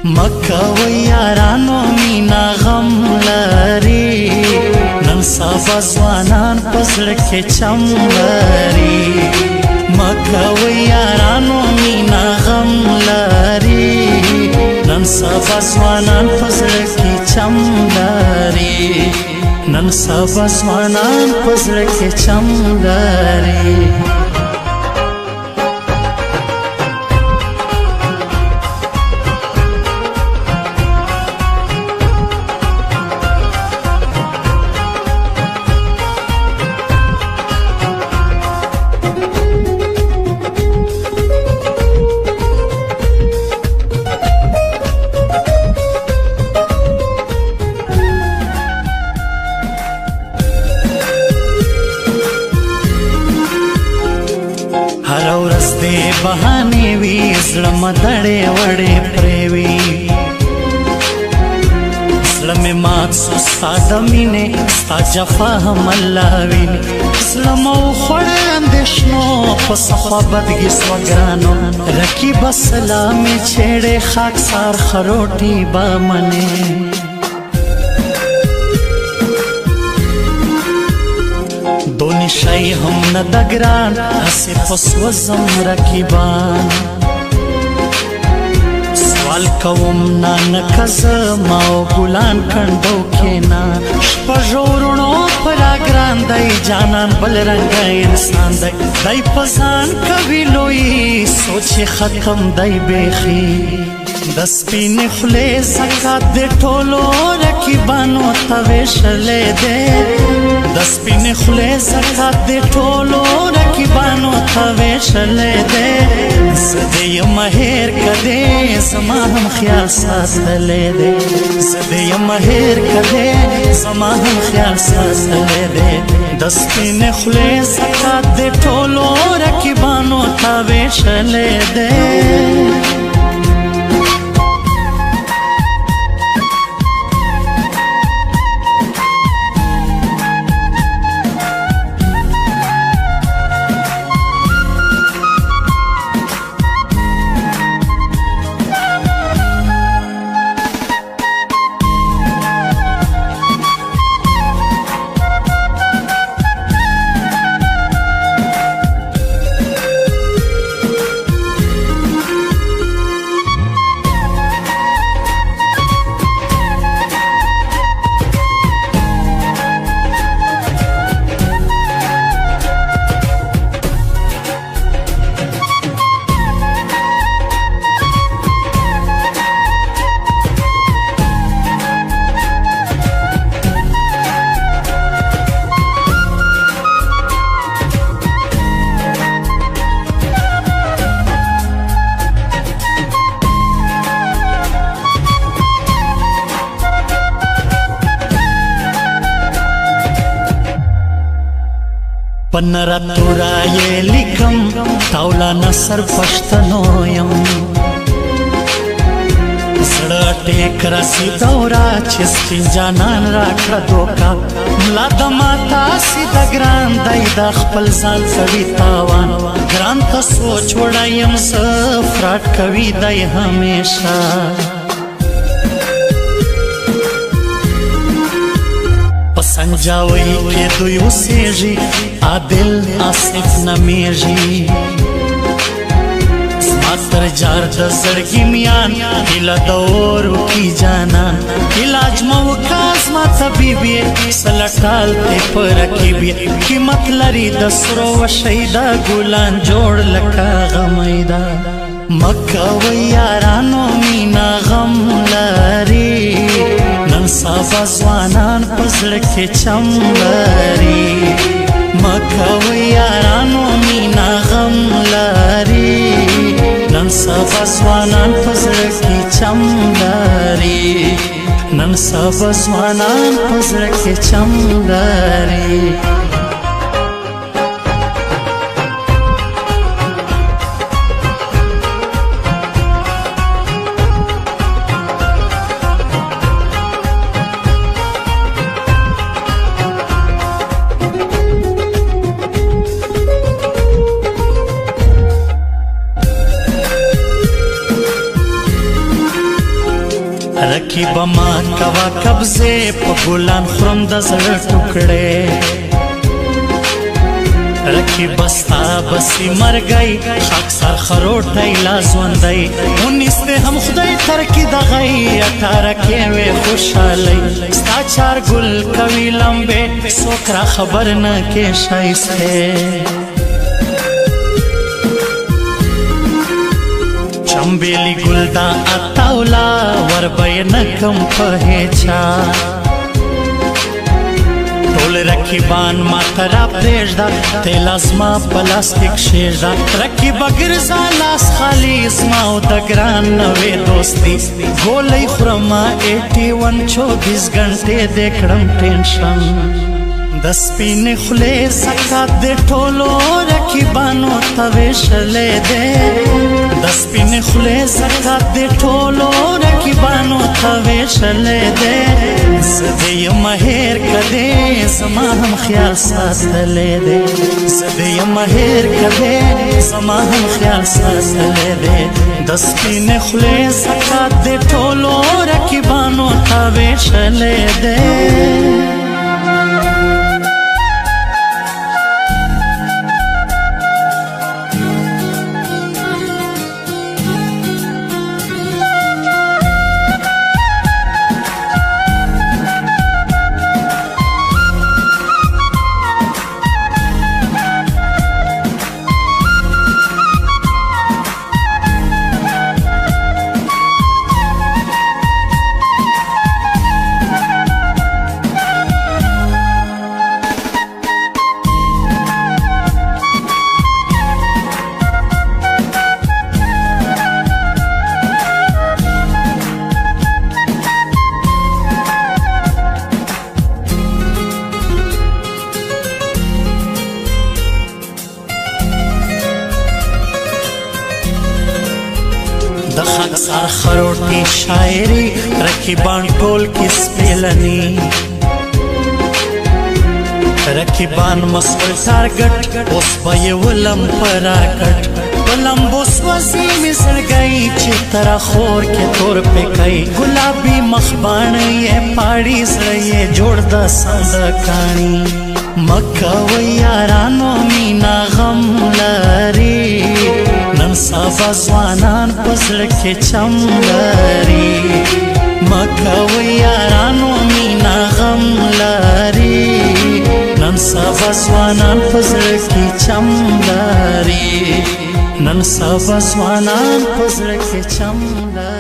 مکه و یارانو مینا غم لري نن سبا ځوانان په زړه کې چم لري مکه و یارانو مینا غم لري نن سبا ځوانان په زړه کې چم لري نن سبا ځوانان په زړه کې چم لري बहाने वी इसलम दड़े वड़े प्रेवी इसलम मात सुस्ता दमीने स्ता जफा हम अल्लावी इसलम उखड़े अंदेशनो पसफा बदगी स्वग्रानो रकी बसलाम छेड़े खाक सार खरोटी बामने دونی شای هم ندگران هسی پسوزم رکیبان سوال کوم نانکز ماو گلان کندو کینا شپژورونو پراگران دای جانان بل رنگ انسان دای پزان کوي لوی سوچ ختم دای بیخی دس پین خلی زکات دے ټولو رکیبانو تویشلے دے دس پین خلی زکات دے ټولو رکیبانو تویشلے دے زده یم هیر کده زما هم خیال ساتلے دے زده یم هیر کده زما هم خیال ساتلے دے دس پین خلی زکات دے ټولو رکیبانو تویشلے دے پنرا تورا یہ لکھم تاولا نصر پشتنو یم زړه ټیک رسی دورا چسپین جانان راکړه دوکا ملا د ماتا سیده ګران دی د خپل ځان کوي تاوان ګران ته سوچ وړایم زه فراډ کوي دی همیشه سنجاوی که دوی اوسیږي عادل آصف نمیږي زما تر جار د زړګي میان هیله د اورو کی جانان علاج مو وکړه زما طبیبي سلټال ته په رکیبي قیمت لري د سرو وشي د ګلان جوړ لکه غمیدا مکه و یارانو مینا غم لري نن سبا ځوانان په زړه کې چم لري مکه و یارانو مینا غم لري نن سبا ځوانان په زړه کې چم لري نن سبا ځوانان په زړه کې چم لري رکیب ما کوا قبضه په ګلان خورم د زړه ټوکړې رکیب ستا بسی مرګی خاک سر خروټی لا ژوندی ونیسته هم خدای ترکی دغی اټاره کې وې خوشحالۍ ستا چار ګل کوي لمبې څوک را خبر نه کې شایسته چمبیلی گل دا اتاولا ور بینکم په هیچا ټول رکیبان ما ترا پریږدا تیل ازما پلاستیک شیږدا رکیب ګرځا لاس خالی اسما او د ګران نوې دوستي ګولې خرما 81 24 غنټه دکړم ټینشن د سپین خله سکات د ټولو رکیبانو تویشلې ده د سپین خله سکات د ټولو رکیبانو تویشلې ده زدې مهر کده زما هم خیال ساتلې ده زدې مهر کده زما هم خیال ساتلې ده د سپین خله سکات د ټولو رکیبانو تویشلې ده د خاک سر خروټي شاعري رکیبان ټول کې سپېلني رکیبان مسؤل ټارګټ اوس به یې ولم پراکټ ولم بوس وسي مسړګي چې تر خور کې تور پکای ګلابي مخبان یې پاړي سړې جوړ د سند کانی مکه و یارانو مینا غم لري نن سبا ځوانان پزړه کې چم لري مکه و یارانو مینا غم لري نن سبا ځوانان پزړه کې چم لري نن سبا ځوانان پزړه کې چم لري